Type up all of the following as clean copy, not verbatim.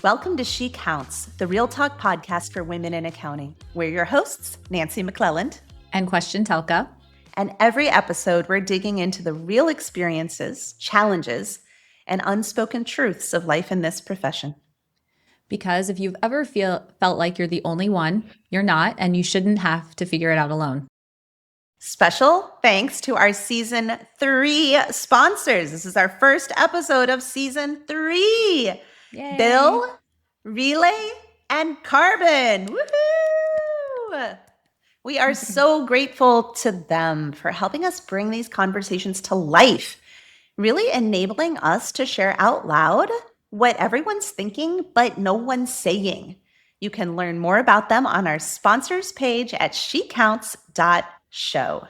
Welcome to She Counts, the Real Talk podcast for women in accounting. We're your hosts, Nancy McClelland and Questian Telka. And every episode, we're digging into the real experiences, challenges, and unspoken truths of life in this profession. Because if you've ever felt like you're the only one, you're not, and you shouldn't have to figure it out alone. Special thanks to our Season 3 sponsors. This is our first episode of Season 3. Yay. Bill, Relay, and Carbon. Woohoo! We are so grateful to them for helping us bring these conversations to life, really enabling us to share out loud what everyone's thinking, but no one's saying. You can learn more about them on our sponsors page at shecounts.show.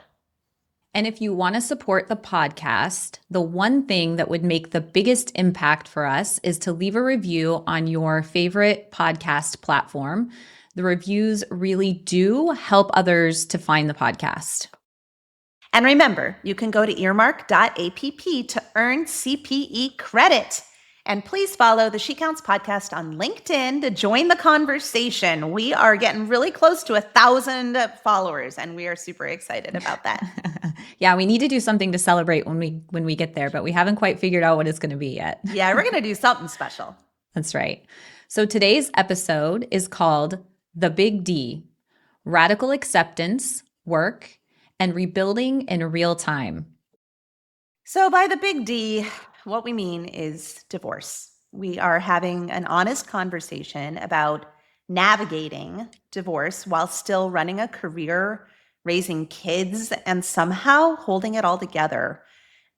And if you want to support the podcast, the one thing that would make the biggest impact for us is to leave a review on your favorite podcast platform. The reviews really do help others to find the podcast. And remember, you can go to earmark.app to earn CPE credit. And please follow the She Counts podcast on LinkedIn to join the conversation. We are getting really close to 1,000 followers, and we are super excited about that. Yeah, we need to do something to celebrate when we get there, but we haven't quite figured out what it's going to be yet. Yeah, we're going to do something special. That's right. So today's episode is called The Big D, Radical Acceptance, Work, and Rebuilding in Real Time. So by the big D, what we mean is divorce. We are having an honest conversation about navigating divorce while still running a career, raising kids, and somehow holding it all together.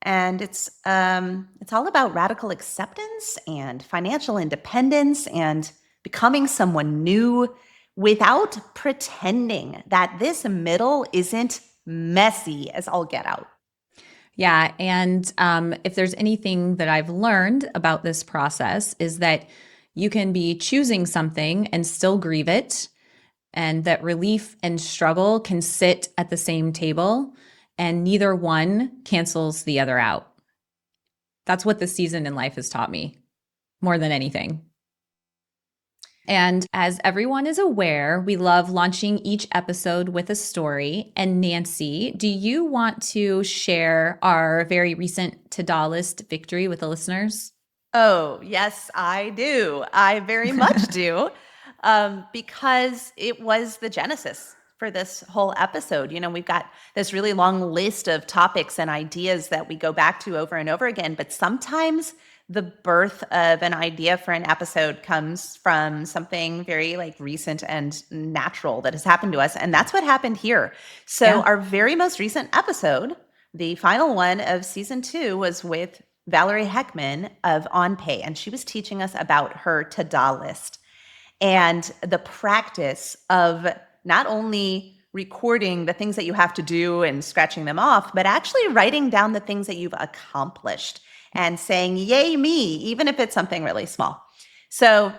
And it's all about radical acceptance and financial independence and becoming someone new without pretending that this middle isn't messy as all get out. Yeah. And if there's anything that I've learned about this process is that you can be choosing something and still grieve it, and that relief and struggle can sit at the same table and neither one cancels the other out. That's what this season in life has taught me more than anything. And as everyone is aware, we love launching each episode with a story. And Nancy, do you want to share our very recent to-do list victory with the listeners? Oh, yes, I do. I very much do. Because it was the genesis for this whole episode. You know, we've got this really long list of topics and ideas that we go back to over and over again, but sometimes the birth of an idea for an episode comes from something very recent and natural that has happened to us. And that's what happened here. So Our very most recent episode, the final one of season 2, was with Valerie Heckman of OnPay. And she was teaching us about her to-do list and the practice of not only recording the things that you have to do and scratching them off, but actually writing down the things that you've accomplished and saying, yay me, even if it's something really small. So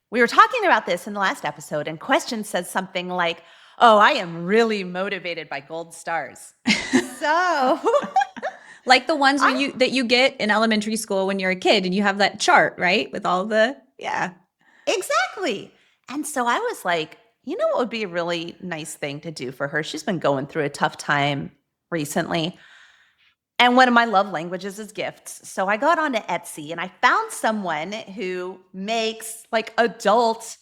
we were talking about this in the last episode, and Questian says something like, oh, I am really motivated by gold stars. So like the ones that you get in elementary school when you're a kid and you have that chart, right? With all the, yeah. Exactly. And so I was like, you know what would be a really nice thing to do for her? She's been going through a tough time recently. And one of my love languages is gifts. So I got onto Etsy and I found someone who makes adult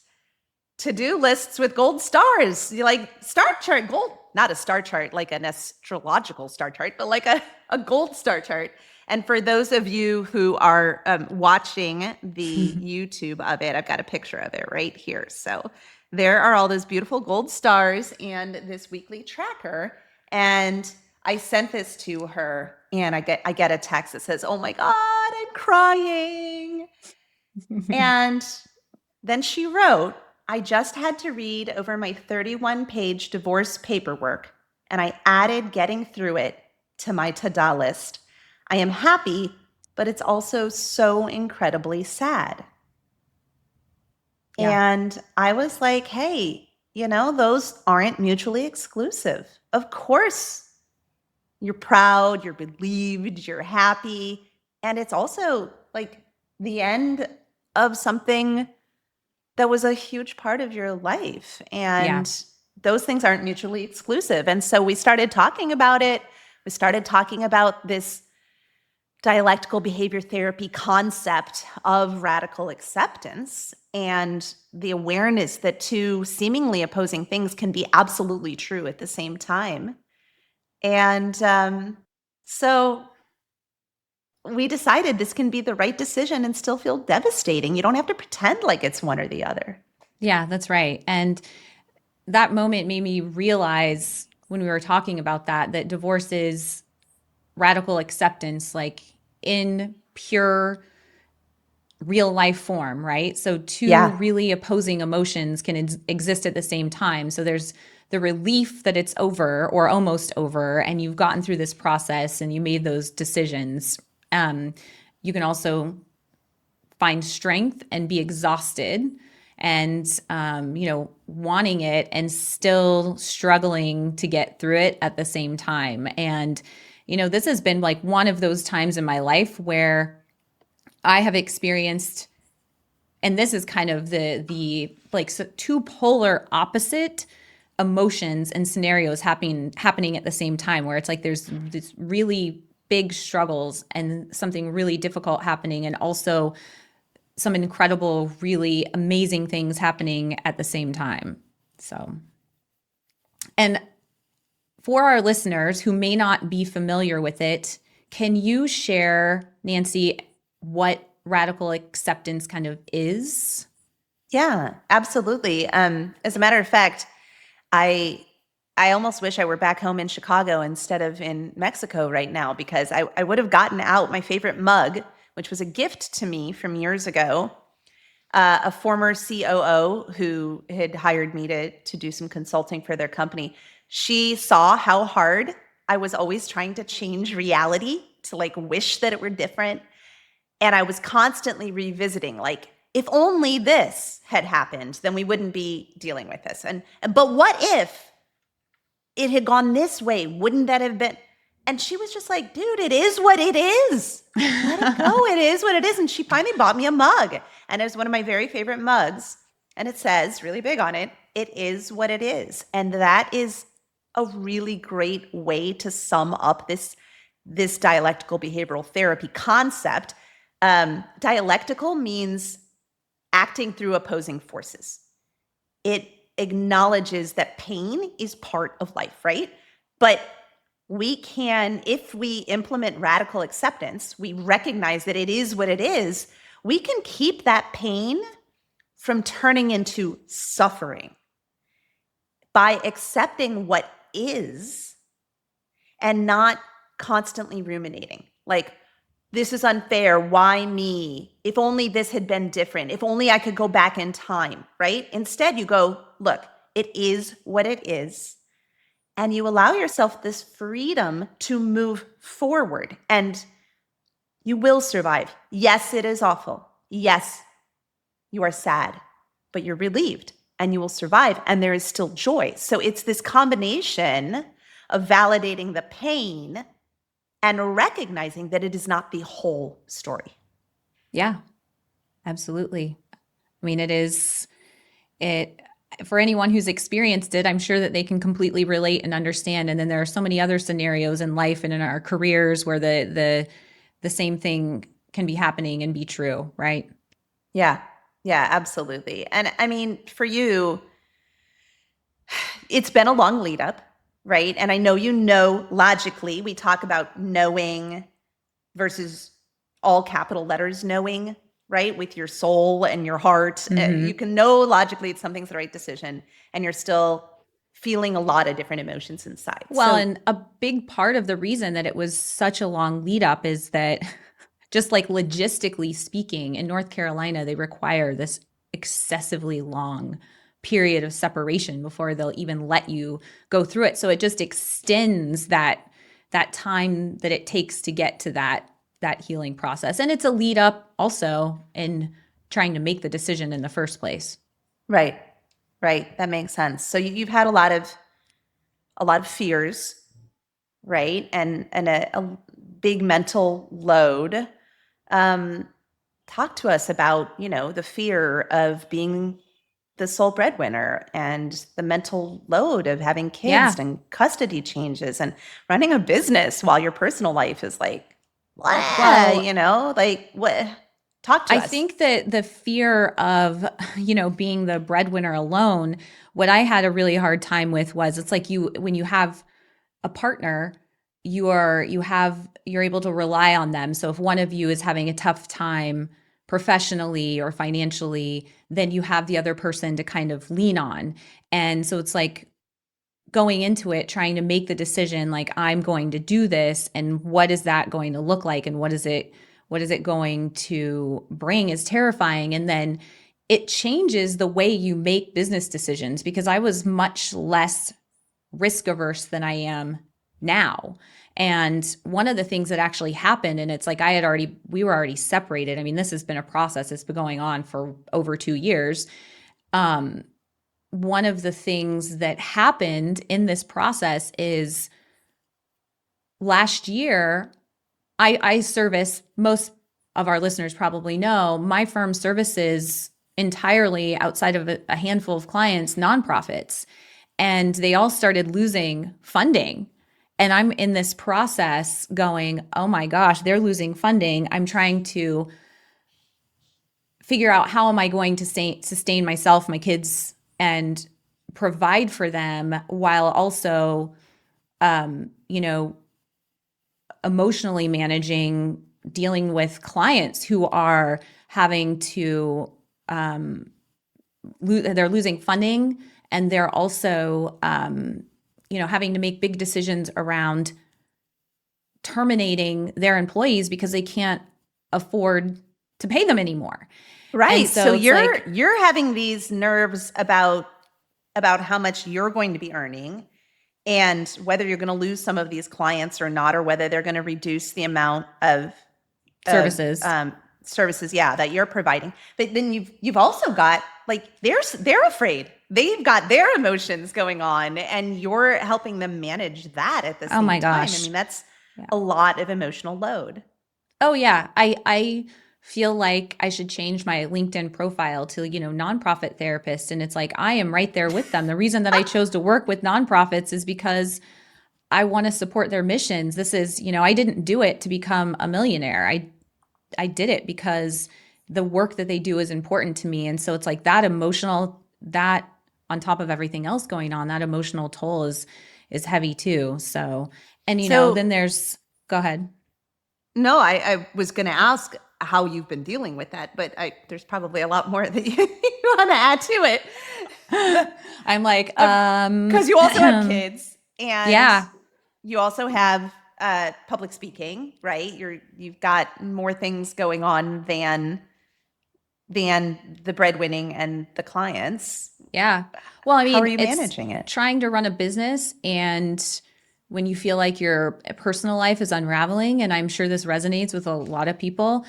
to-do lists with gold stars. Like star chart, gold, not a star chart like an astrological star chart, but like a gold star chart. And for those of you who are watching the YouTube of it, I've got a picture of it right here. So there are all those beautiful gold stars and this weekly tracker. And I sent this to her and I get a text that says, oh my God, I'm crying. And then she wrote, I just had to read over my 31-page divorce paperwork and I added getting through it to my to-do list. I am happy, but it's also so incredibly sad. Yeah. And I was like, hey, those aren't mutually exclusive. Of course, you're proud, you're relieved, you're happy. And it's also the end of something that was a huge part of your life. Yeah. And those things aren't mutually exclusive. And so we started talking about it. We started talking about this dialectical behavior therapy concept of radical acceptance and the awareness that two seemingly opposing things can be absolutely true at the same time. And so we decided this can be the right decision and still feel devastating. You don't have to pretend like it's one or the other. Yeah, that's right. And that moment made me realize when we were talking about that divorce is radical acceptance, like in pure real life form, right? So two Yeah. really opposing emotions can exist at the same time. So there's the relief that it's over or almost over, and you've gotten through this process and you made those decisions. You can also find strength and be exhausted and wanting it and still struggling to get through it at the same time. And this has been like one of those times in my life where I have experienced, and this is kind of the like two polar opposite emotions and scenarios happening at the same time, where it's like there's this really big struggles and something really difficult happening, and also some incredible, really amazing things happening at the same time. So, and for our listeners who may not be familiar with it, can you share, Nancy, what radical acceptance kind of is? Yeah, absolutely. As a matter of fact, I I almost wish I were back home in Chicago instead of in Mexico right now, because I would have gotten out my favorite mug, which was a gift to me from years ago. A former COO who had hired me to do some consulting for their company. She saw how hard I was always trying to change reality, to like wish that it were different. And I was constantly revisiting, like, if only this had happened, then we wouldn't be dealing with this. And but what if it had gone this way? Wouldn't that have been? And she was just like, dude, it is what it is. Let it go. It is what it is. And she finally bought me a mug. And it was one of my very favorite mugs. And it says really big on it, it is what it is. And that is a really great way to sum up this dialectical behavioral therapy concept. Dialectical means acting through opposing forces. It acknowledges that pain is part of life, right? But we can, if we implement radical acceptance, we recognize that it is what it is, we can keep that pain from turning into suffering by accepting what is and not constantly ruminating. Like, this is unfair. Why me? If only this had been different. If only I could go back in time, right? Instead, you go, look, it is what it is. And you allow yourself this freedom to move forward, and you will survive. Yes, it is awful. Yes, you are sad, but you're relieved and you will survive, and there is still joy. So it's this combination of validating the pain and recognizing that it is not the whole story. Yeah, absolutely. I mean, it for anyone who's experienced it, I'm sure that they can completely relate and understand. And then there are so many other scenarios in life and in our careers where the same thing can be happening and be true, right? Yeah. Yeah, absolutely. And I mean, for you, it's been a long lead up, right? And I know you know logically, we talk about knowing versus all capital letters knowing, right? With your soul and your heart. You Mm-hmm. can know logically it's something's the right decision, and you're still feeling a lot of different emotions inside. Well, So, and a big part of the reason that it was such a long lead up is that just like logistically speaking, in North Carolina, they require this excessively long period of separation before they'll even let you go through it. So it just extends that time that it takes to get to that healing process. And it's a lead up also in trying to make the decision in the first place. right, right. That makes sense. So you've had a lot of fears, right? And a big mental load. Um, Talk to us about, the fear of being the sole breadwinner and the mental load of having kids Yeah. and custody changes and running a business while your personal life is like, what, Well, you know, like what? Talk to I us. think that the fear of, being the breadwinner alone, what I had a really hard time with was it's like when you have a partner, you're able to rely on them. So if one of you is having a tough time professionally or financially, then you have the other person to kind of lean on. And so it's like going into it trying to make the decision like I'm going to do this and what is that going to look like and what is it going to bring is terrifying. And then it changes the way you make business decisions because I was much less risk averse than I am now. And one of the things that actually happened, and it's like we were already separated. I mean, this has been a process, it's been going on for over 2 years. One of the things that happened in this process is last year, I service, most of our listeners probably know, my firm services entirely outside of a handful of clients, nonprofits. And they all started losing funding. And I'm in this process going, oh my gosh, they're losing funding. I'm trying to figure out how am I going to sustain myself, my kids, and provide for them while also, you know, emotionally managing, dealing with clients who are having to, they're losing funding and they're also, having to make big decisions around terminating their employees because they can't afford to pay them anymore. And Right. So so it's like, you're having these nerves about how much you're going to be earning and whether you're going to lose some of these clients or not, or whether they're going to reduce the amount of services. services, yeah, that you're providing. But then you've also got like they're afraid. They've got their emotions going on, and you're helping them manage that at the Oh same my time. I gosh. mean, that's Yeah. a lot of emotional load. Oh yeah. I feel like I should change my LinkedIn profile to, nonprofit therapist. And it's like I am right there with them. The reason that I chose to work with nonprofits is because I want to support their missions. This is, I didn't do it to become a millionaire. I did it because the work that they do is important to me. And so it's like that on top of everything else going on, that emotional toll is heavy too. So, and So then go ahead. no, I was going to ask how you've been dealing with that, but there's probably a lot more that you want to add to it. I'm like, Because you also have kids and yeah, you also have public speaking, right? You've got more things going on than the breadwinning and the clients. yeah. Well, I How are mean, you it's managing it? trying to run a business and when you feel like your personal life is unraveling, and I'm sure this resonates with a lot of people,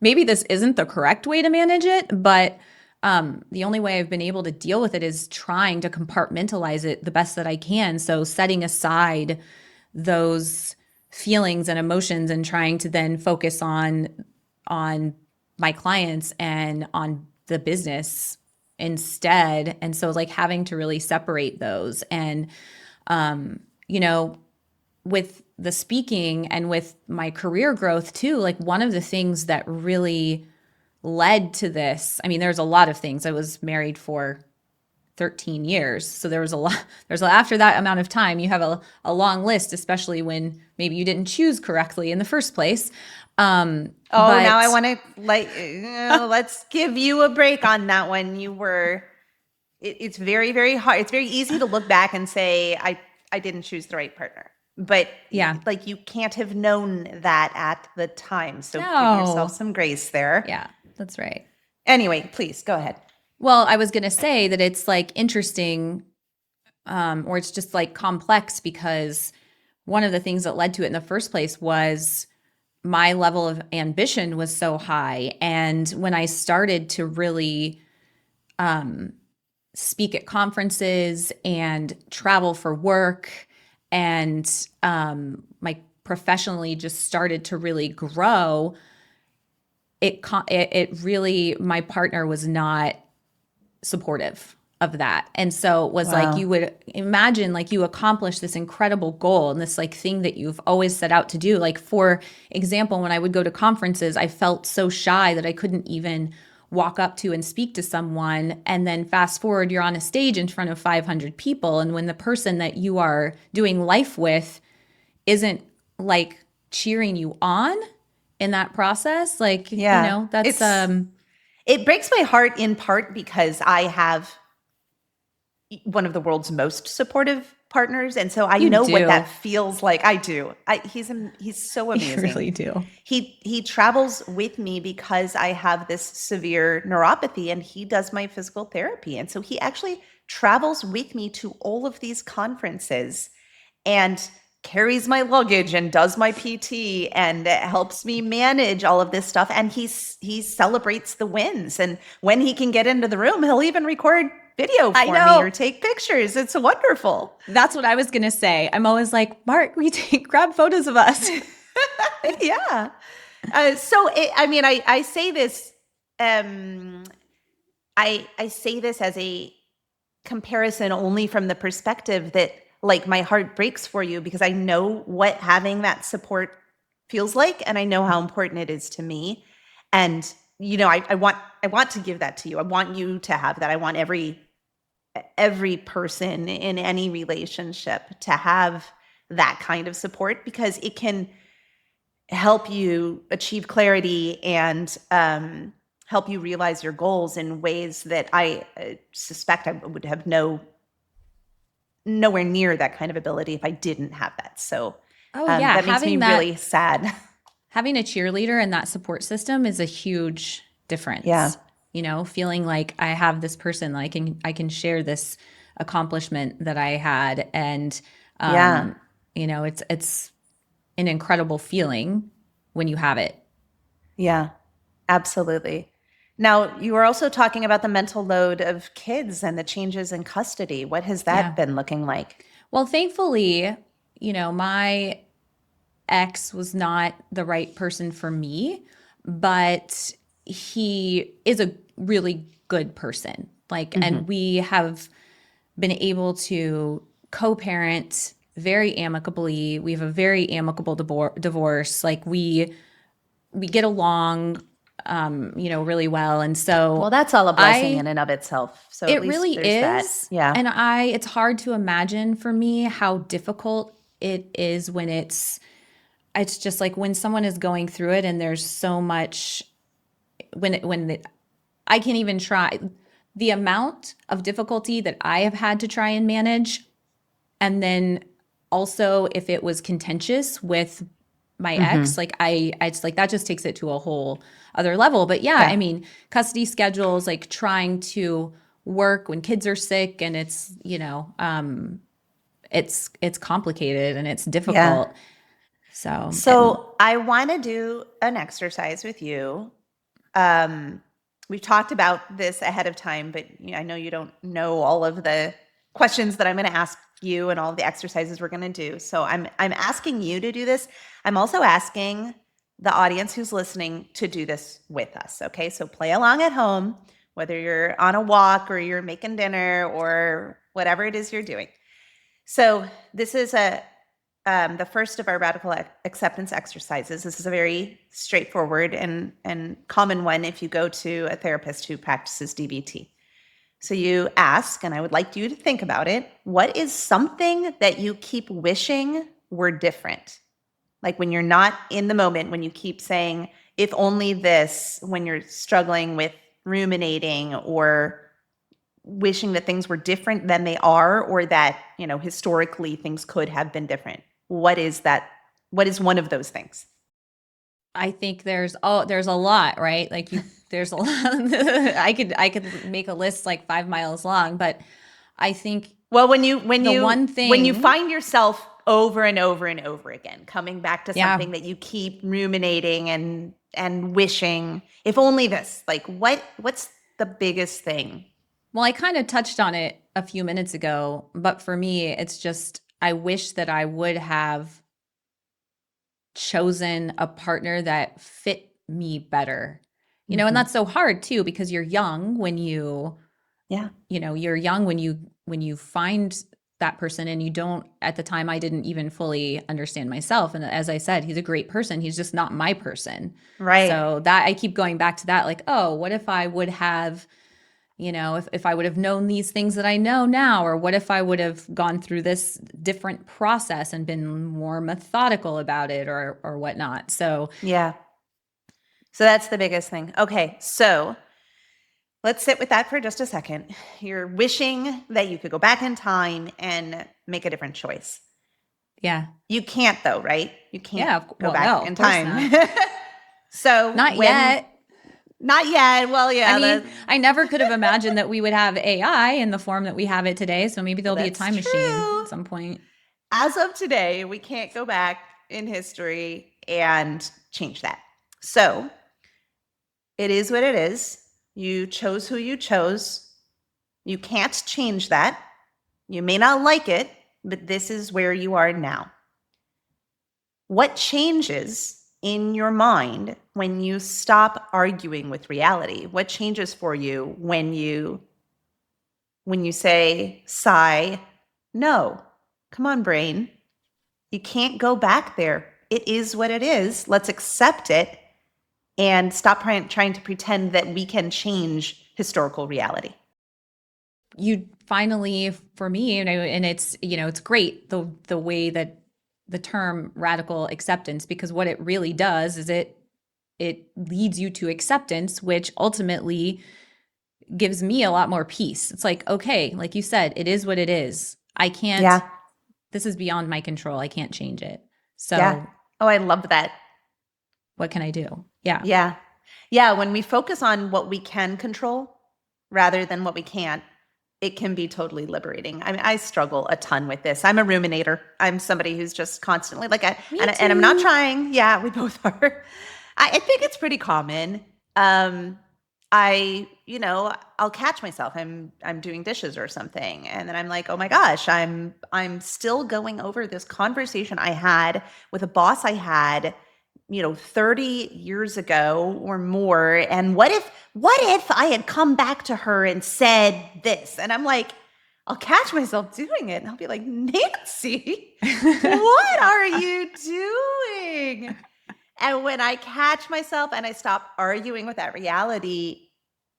maybe this isn't the correct way to manage it, but the only way I've been able to deal with it is trying to compartmentalize it the best that I can. So setting aside those feelings and emotions and trying to then focus on my clients and on the business instead. And so like having to really separate those and you know with the speaking and with my career growth too, like one of the things that really led to this, I mean, there's a lot of things. I was married for 13 years. So there was a lot, after that amount of time, you have a long list, especially when maybe you didn't choose correctly in the first place. Oh, now But I want to let's give you a break on that one. It's very, very hard. It's very easy to look back and say, I didn't choose the right partner. But yeah, like you can't have known that at the time. So give yourself no, some grace there. yeah, that's right. Anyway, please go ahead. Well, I was going to say that it's like interesting, or it's just like complex because one of the things that led to it in the first place was my level of ambition was so high. And when I started to really speak at conferences and travel for work, and my professionally just started to really grow, it really, my partner was not supportive of that. And so it was like, Wow. you would imagine like you accomplish this incredible goal and this like thing that you've always set out to do. Like, for example, when I would go to conferences, I felt so shy that I couldn't even walk up to and speak to someone. And then fast forward, you're on a stage in front of 500 people. And when the person that you are doing life with isn't like cheering you on in that process, like, Yeah. that's It breaks my heart in part because I have one of the world's most supportive partners, and so I you know what that do. feels like. I do. He's so You amazing. really do. He travels with me because I have this severe neuropathy, and he does my physical therapy, and so he actually travels with me to all of these conferences and carries my luggage and does my PT and helps me manage all of this stuff. And he celebrates the wins. And when he can get into the room, he'll even record video I for me or know. take pictures. It's wonderful. That's what I was going to say. I'm always like, Mark, grab photos of us. Yeah. I mean, I say this, um, I say this as a comparison only from the perspective that like my heart breaks for you because I know what having that support feels like and I know how important it is to me. And I want to give that to you. I want you to have that. I want every person in any relationship to have that kind of support because it can help you achieve clarity and help you realize your goals in ways that I suspect I would have nowhere near that kind of ability if I didn't have that. So Oh yeah, that makes me really sad. having a cheerleader and that support system is a huge Yeah. difference. Feeling like I have this person, like I can share this accomplishment that I had, and Yeah. it's an incredible feeling when you have it. Yeah. Absolutely. Now, you were also talking about the mental load of kids and the changes in custody. What has that Yeah. been looking like? Well, thankfully, my ex was not the right person for me, but he is a really good person. Like, Hmm. and we have been able to co-parent very amicably. We have a very amicable divorce. Like, we get along, really well. And Well, so that's all a blessing in I and of itself. So at it least really there's that. is. Yeah. And it's hard to imagine for me how difficult it is when it's just like when someone is going through it and there's so much I can't even try the amount of difficulty that I have had to try and manage. And then also if it was contentious with my ex, Hmm. like I just like that just takes it to a whole other level. But yeah, I Yeah. mean, custody schedules, like trying to work when kids are sick, and it's complicated and it's Yeah. difficult. So, and So I want to do an exercise with you. Um, we've talked about this ahead of time, but I know you don't know all of the questions that I'm going to ask you and all of the exercises we're going to do. So I'm asking you to do this. I'm also asking the audience who's listening to do this with us. Okay, so play along at home, whether you're on a walk or you're making dinner or whatever it is you're doing. So this is the first of our radical acceptance exercises. This is a very straightforward and common one if you go to a therapist who practices DBT. So you ask, and I would like you to think about it, what is something that you keep wishing were different? Like when you're not in the moment, when you keep saying, if only this, when you're struggling with ruminating or wishing that things were different than they are or that, historically things could have been different. What is that? What is one of those things? I think there's a lot, right? Like there's a lot. I could make a list like 5 miles long, but I think Well, when you when the you one when you thing, find yourself over and over and over again coming back to yeah. something that you keep ruminating and wishing, if only this, like what's the biggest thing? Well, I kind of touched on it a few minutes ago, but for me, it's just I wish that I would have chosen a partner that fit me better. And Mhm. that's so hard too because you're young when you Yeah. You're young when you find that person, and you don't, at the time I didn't even fully understand myself. And as I said, he's a great person. He's just not my person. Right. So that I keep going back to that, like, oh, what if I would have, if I would have known these things that I know now, or what if I would have gone through this different process and been more methodical about it, or whatnot. So Yeah. So that's the biggest thing. Okay. So let's sit with that for just a second. You're wishing that you could go back in time and make a different choice. yeah. You can't, though, right? You can't Yeah. go Well, back no, in of course time. not. So Not when, yet. not yet. Well, I yeah, mean, I never could have imagined that we would have AI in the form that we have it today. So maybe there'll be a that's time machine true. at some point. As of today, we can't go back in history and change that. So it is what it is. You chose who you chose. You can't change that. You may not like it, but this is where you are now. What changes in your mind when you stop arguing with reality? What changes for you when you say, sigh, no, come on, brain. You can't go back there. It is what it is. Let's accept it and stop trying to pretend that we can change historical reality. You finally, for me, and it's, it's great, the way that the term radical acceptance, because what it really does is it leads you to acceptance, which ultimately gives me a lot more peace. It's like, okay, like you said, it is what it is. I can't, Yeah. this is beyond my control. I can't change it. Yeah. So Oh, I love that. what can I do? Yeah. Yeah. Yeah. When we focus on what we can control rather than what we can't, it can be totally liberating. I mean, I struggle a ton with this. I'm a ruminator. I'm somebody who's just constantly like, Me and I'm not too. trying. Yeah, we both are. I think it's pretty common. Um, I'll catch myself. I'm doing dishes or something, and then I'm like, oh my gosh, I'm still going over this conversation I had with a boss I had 30 years ago or more. And what if I had come back to her and said this? And I'm like, I'll catch myself doing it. And I'll be like, Nancy, what are you doing? And when I catch myself and I stop arguing with that reality,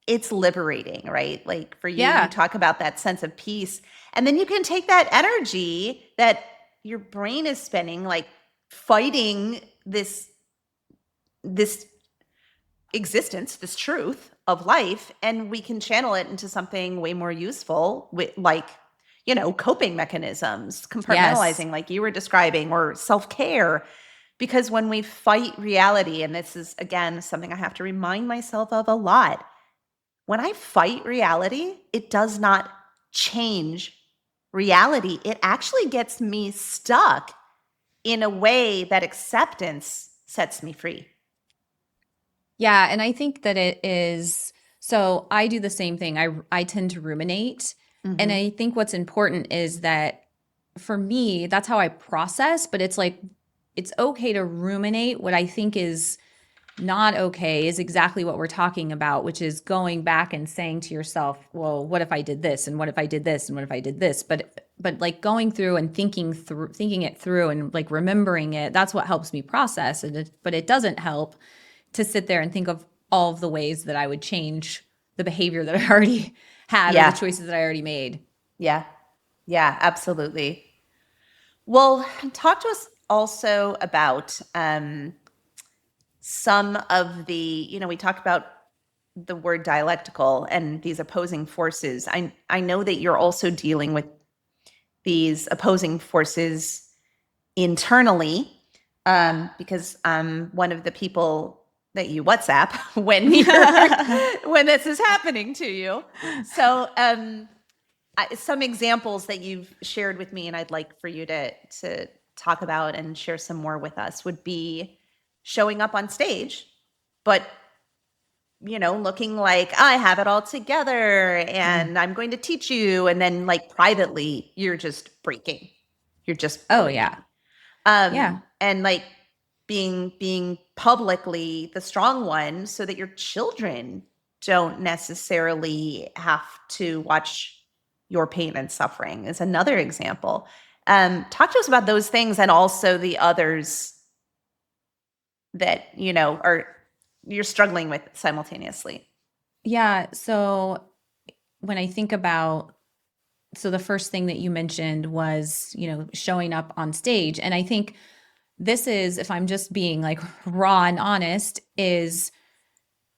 it's liberating, right? Like for you, you Yeah. talk about that sense of peace. And then you can take that energy that your brain is spending, like fighting this existence, this truth of life, and we can channel it into something way more useful with like, coping mechanisms, Yes. compartmentalizing like you were describing, or self-care. Because when we fight reality, and this is again something I have to remind myself of a lot, when I fight reality, it does not change reality. It actually gets me stuck in a way that acceptance sets me free. Yeah, and I think that it is, so I do the same thing. I tend to ruminate, and Mm-hmm. I think what's important is that for me, that's how I process, but it's like it's okay to ruminate. What I think is not okay is exactly what we're talking about, which is going back and saying to yourself, well, what if I did this, and what if I did this, and what if I did this? But like going through and thinking it through and like remembering it, that's what helps me process it. But it doesn't help to sit there and think of all of the ways that I would change the behavior that I already had, or the Yeah. choices that I already made. Yeah. Yeah, absolutely. Well, talk to us also about some of we talked about the word dialectical and these opposing forces. I know that you're also dealing with these opposing forces internally, because I'm one of the people that you WhatsApp when when this is happening to you. So some examples that you've shared with me and I'd like for you to talk about and share some more with us would be showing up on stage, but looking like I have it all together Mm. and I'm going to teach you, and then like privately you're just breaking. You're just Oh yeah. breaking. Yeah. And like being publicly the strong one so that your children don't necessarily have to watch your pain and suffering is another example. Talk to us about those things and also the others that, are you're struggling with simultaneously. Yeah. So when I think about, so the first thing that you mentioned was, showing up on stage. And I think this is, if I'm just being like raw and honest, is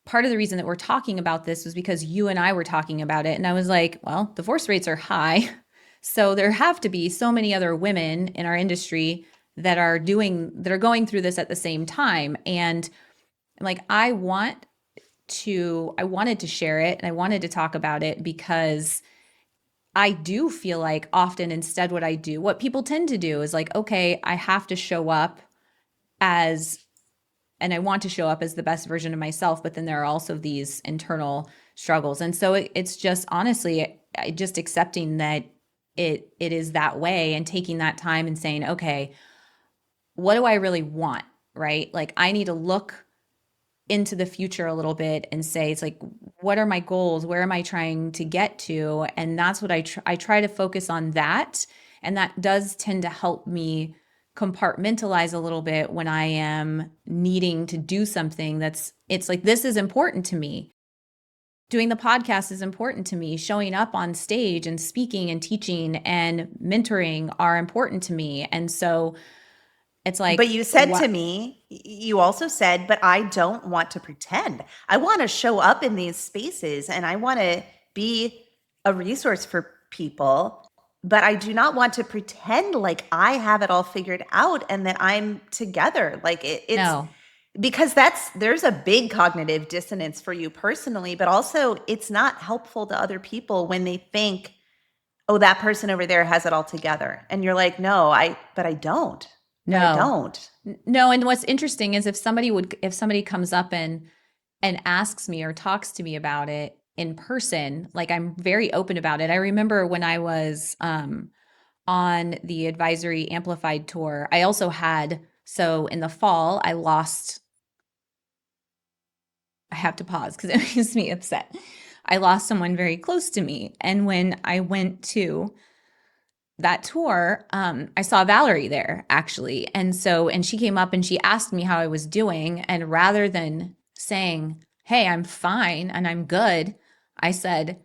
part of the reason that we're talking about this was because you and I were talking about it. And I was like, well, divorce rates are high. So there have to be so many other women in our industry that are going through this at the same time. And like, I wanted to share it and I wanted to talk about it because I do feel like often instead what people tend to do is like, okay, I have to show up as, and I want to show up as the best version of myself, but then there are also these internal struggles. And so it's just honestly, just accepting that it is that way and taking that time and saying, okay, what do I really want? Right? Like I need to look into the future a little bit and say, it's like, what are my goals? Where am I trying to get to? And that's what I try to focus on that. And that does tend to help me compartmentalize a little bit when I am needing to do something it's like, this is important to me. Doing the podcast is important to me. Showing up on stage and speaking and teaching and mentoring are important to me. And so it's like, But you said to me, you also said, but I don't want to pretend. I want to show up in these spaces and I want to be a resource for people, but I do not want to pretend like I have it all figured out and that I'm together. Like it's no, because there's a big cognitive dissonance for you personally, but also it's not helpful to other people when they think, oh, that person over there has it all together. And you're like, no, but I don't. But I no, don't. no. And what's interesting is if somebody comes up and asks me or talks to me about it in person, like I'm very open about it. I remember when I was on the Advisory Amplified tour, I also had, so in the fall, I have to pause because it makes me upset. I lost someone very close to me. And when I went to that tour, I saw Valerie there actually. And she came up and she asked me how I was doing. And rather than saying, hey, I'm fine and I'm good, I said,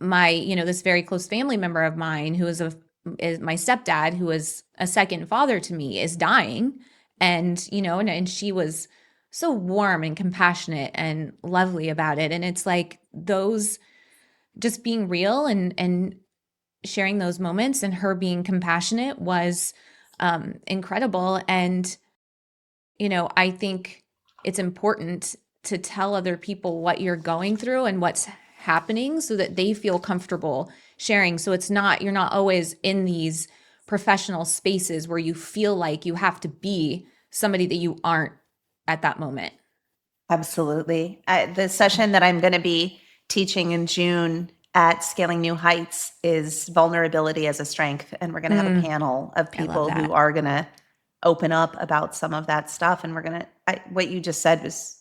this very close family member of mine who is my stepdad, who is a second father to me, is dying. And she was so warm and compassionate and lovely about it. And it's like those, just being real and sharing those moments and her being compassionate was incredible. And, I think it's important to tell other people what you're going through and what's happening so that they feel comfortable sharing. So you're not always in these professional spaces where you feel like you have to be somebody that you aren't at that moment. Absolutely. The session that I'm going to be teaching in June at Scaling New Heights is vulnerability as a strength. And we're going to have a panel of I love people who that. are going to open up about some of that stuff. And what you just said was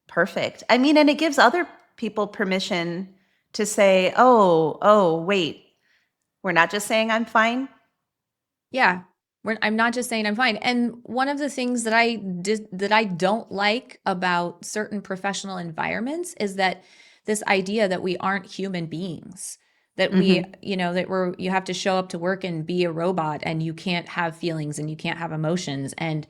perfect. I mean, and it gives other people permission to say, oh, wait, we're not just saying I'm fine. Yeah. I'm not just saying I'm fine. And one of the things that I don't like about certain professional environments is that this idea that we aren't human beings, that you have to show up to work and be a robot and you can't have feelings and you can't have emotions. And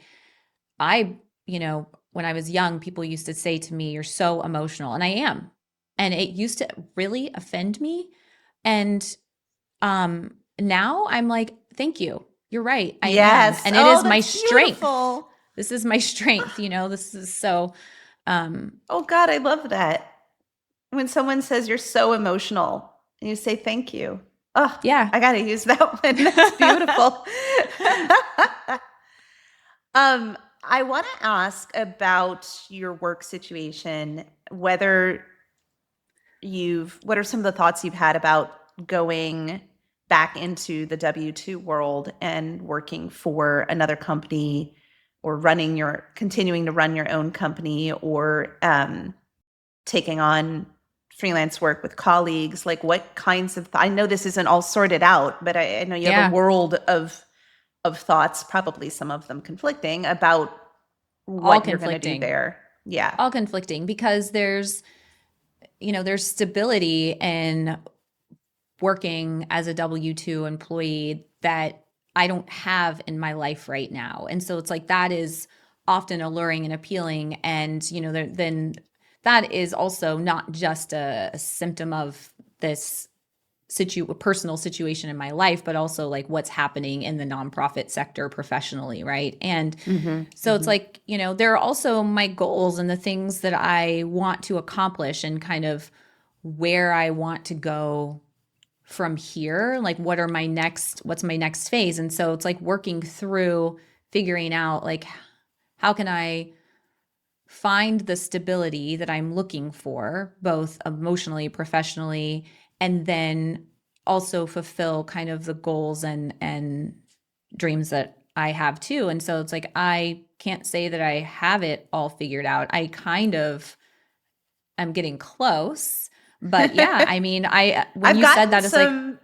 I, when I was young, people used to say to me, you're so emotional. And I am. And it used to really offend me. And now I'm like, thank you. You're right. I am. Yes. And it Oh, is my that's strength. beautiful. This is my strength. This is so, Oh, God, I love that. When someone says you're so emotional and you say thank you. Oh, yeah. I got to use that one. That's beautiful. I want to ask about your work situation, what are some of the thoughts you've had about going back into the W-2 world and working for another company or continuing to run your own company or taking on freelance work with colleagues? Like what kinds of, I know this isn't all sorted out, but I know you have a Yeah, world of thoughts, probably some of them conflicting, about all what you're going to do conflicting. there. Yeah. All conflicting because there's stability in working as a W-2 employee that I don't have in my life right now. And so it's like that is often alluring and appealing. And, then that is also not just a symptom of this personal situation in my life, but also like what's happening in the nonprofit sector professionally, right? And Mm-hmm. so it's Mm-hmm. like, there are also my goals and the things that I want to accomplish and kind of where I want to go from here. Like what's my next phase? And so it's like working through figuring out like how can I find the stability that I'm looking for, both emotionally, professionally, and then also fulfill kind of the goals and dreams that I have too. And so it's like I can't say that I have it all figured out. I kind of am getting close. But yeah, I mean, I when I've you said gotten that, it's like, some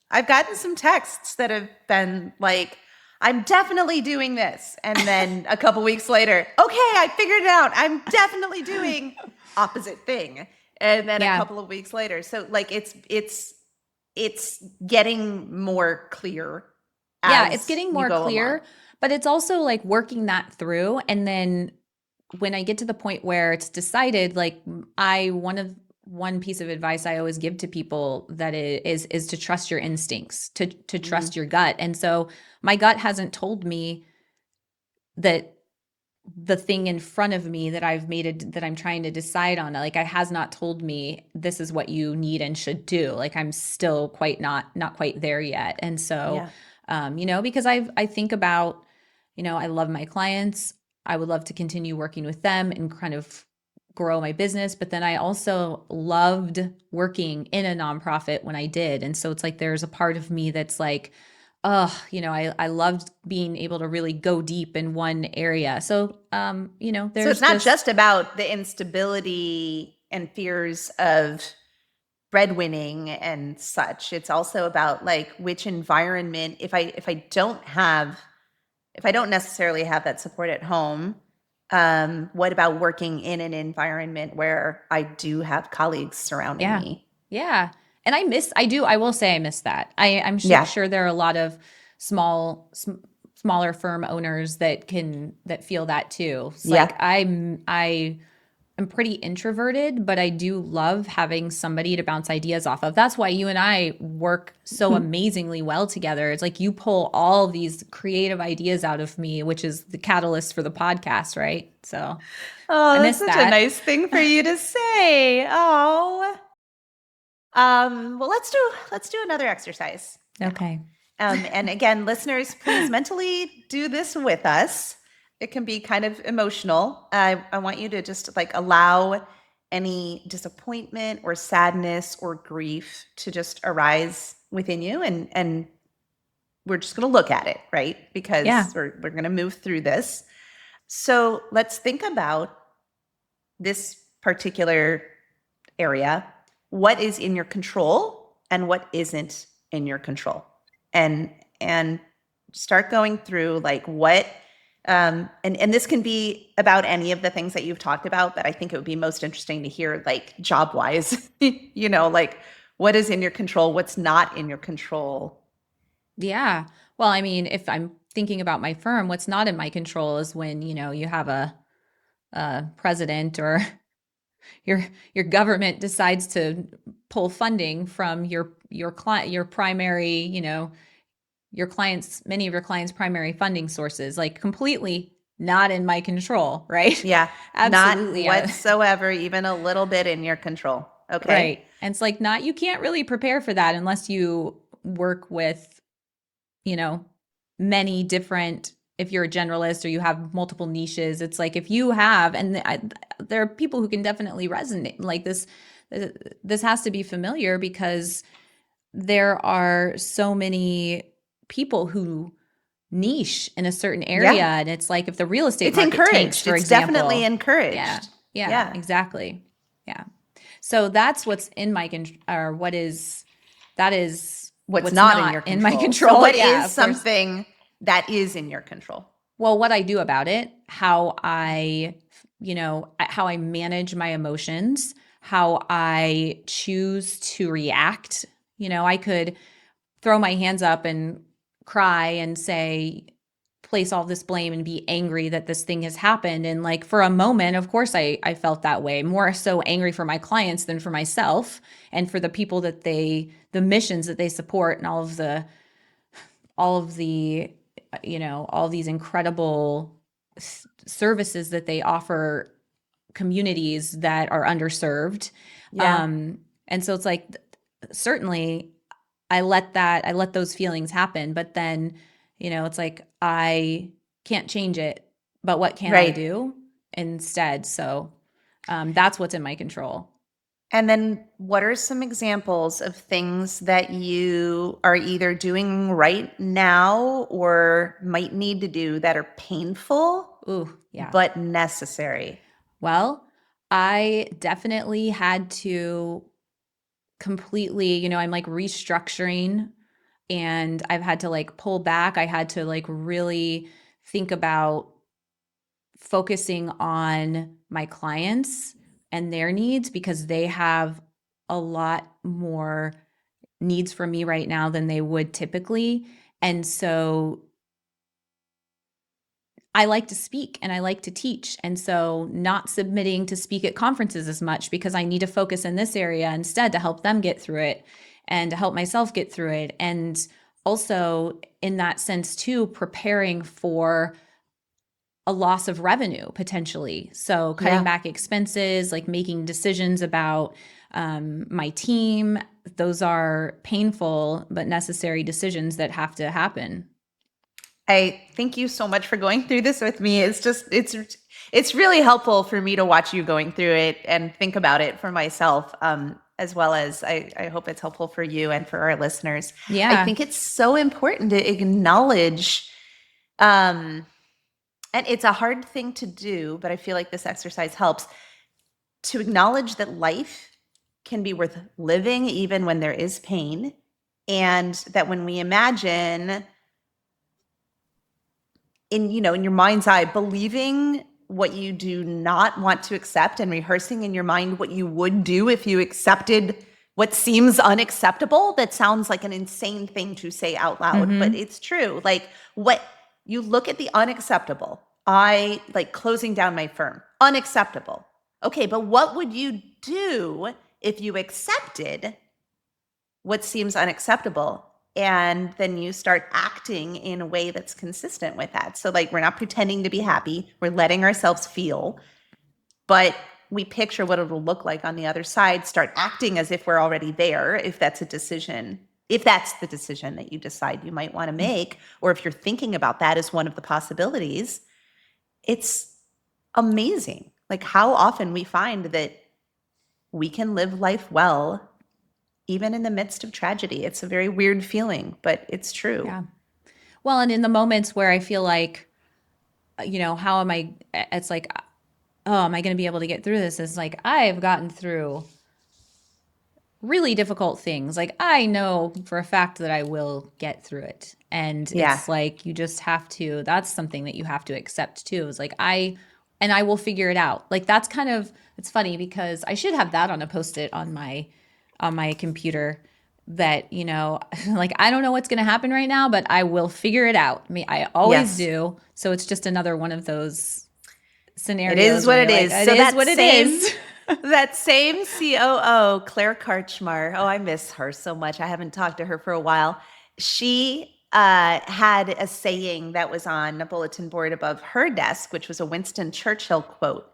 I've gotten some texts that have been like, I'm definitely doing this. And then a couple weeks later, okay, I figured it out. I'm definitely doing opposite thing. And then a yeah, couple of weeks later. So like it's getting more clear yeah, it's as getting you more go along. clear, but it's also like working that through. And then when I get to the point where it's decided, like one piece of advice I always give to people that is to trust your instincts, to Mm-hmm. trust your gut. And so my gut hasn't told me that the thing in front of me that that I'm trying to decide on, like it has not told me this is what you need and should do. Like I'm still quite not quite there yet. And so, Yeah. because I think about, I love my clients. I would love to continue working with them and kind of grow my business. But then I also loved working in a nonprofit when I did. And so it's like there's a part of me that's like, oh, I loved being able to really go deep in one area. So, So it's there's not just, just about the instability and fears of breadwinning and such. It's also about like which environment, if I don't necessarily have that support at home, what about working in an environment where I do have colleagues surrounding yeah, me? yeah. And I will say I miss that. I'm Yeah. sure there are a lot of smaller firm owners that feel that too. It's Yeah. like I'm pretty introverted, but I do love having somebody to bounce ideas off of. That's why you and I work so amazingly well together. It's like you pull all these creative ideas out of me, which is the catalyst for the podcast, right? So Oh, I that's miss such a that. nice thing for you to say. Oh. Well, let's do another exercise now. Okay. And again, listeners, please mentally do this with us. It can be kind of emotional. I want you to just like allow any disappointment or sadness or grief to just arise within you, and we're just going to look at it, right? Because Yeah. we're going to move through this. So let's think about this particular area. What is in your control and what isn't in your control? And start going through like what and this can be about any of the things that you've talked about, but I think it would be most interesting to hear like job wise, like what is in your control, what's not in your control. Yeah. Well, I mean, if I'm thinking about my firm, what's not in my control is when, you have a president or your government decides to pull funding from your client, your primary, many of your clients' primary funding sources, like completely not in my control, right? Yeah, not Absolutely. whatsoever, even a little bit in your control. Okay. Right. And it's like not, you can't really prepare for that unless you work with, you know, many different, if you're a generalist or you have multiple niches. It's like if you have, and there are people who can definitely resonate like this has to be familiar because there are so many people who niche in a certain area. Yeah. And it's like if the real estate It's market tanks, encouraged. for It's definitely example. Yeah. encouraged. Yeah, Yeah. exactly. Yeah. So that's what's in my control, or that is What's what's not in not your in my control. So control. what Yeah, is of course. something that is in your control? Well, what I do about it, how how I manage my emotions, how I choose to react. I could throw my hands up and cry and say, place all this blame and be angry that this thing has happened. And like for a moment, of course, I felt that way, more so angry for my clients than for myself and for the people the missions that they support and all of the all these incredible services that they offer communities that are underserved. Yeah. And so it's like, certainly I let those feelings happen, but then, it's like, I can't change it, but what can I Right. do instead? So, that's what's in my control. And then what are some examples of things that you are either doing right now or might need to do that are painful Ooh, yeah. but necessary? Well, I definitely had to completely, I'm like restructuring, and I've had to like pull back. I had to like really think about focusing on my clients and their needs, because they have a lot more needs from me right now than they would typically. And so I like to speak and I like to teach. And so not submitting to speak at conferences as much, because I need to focus in this area instead to help them get through it and to help myself get through it. And also, in that sense too, preparing for a loss of revenue potentially. So cutting Yeah. back expenses, like making decisions about my team. Those are painful but necessary decisions that have to happen. I thank you so much for going through this with me. It's really helpful for me to watch you going through it and think about it for myself, as well as I hope it's helpful for you and for our listeners. I Yeah. think it's so important to acknowledge, um, and it's a hard thing to do, but I feel like this exercise helps to acknowledge that life can be worth living even when there is pain, and that when we imagine in your mind's eye, believing what you do not want to accept and rehearsing in your mind what you would do if you accepted what seems unacceptable. That sounds like an insane thing to say out loud, but Mm-hmm. it's true. Like, what you look at the unacceptable, I like closing down my firm, unacceptable. Okay, but what would you do if you accepted what seems unacceptable? And then you start acting in a way that's consistent with that. So, like, we're not pretending to be happy, we're letting ourselves feel, but we picture what it'll look like on the other side, start acting as if we're already there, if that's a decision. If that's the decision that you decide you might want to make, or if you're thinking about that as one of the possibilities, it's amazing. Like, how often we find that we can live life well even in the midst of tragedy. It's a very weird feeling, but it's true. Yeah. Well, and in the moments where I feel like, how am I, it's like, oh, am I going to be able to get through this? It's like, I've gotten through really difficult things. Like, I know for a fact that I will get through it. And Yeah. it's like, you just have to, that's something that you have to accept too. It's like, I will figure it out. Like, that's kind of, it's funny because I should have that on a post-it on my computer, that, like, I don't know what's going to happen right now, but I will figure it out. I mean, I always Yes. do. So it's just another one of those It is scenarios what where it you're like, is. it So is that what it same is. that same COO, Claire Karchmar. Oh, I miss her so much. I haven't talked to her for a while. She had a saying that was on a bulletin board above her desk, which was a Winston Churchill quote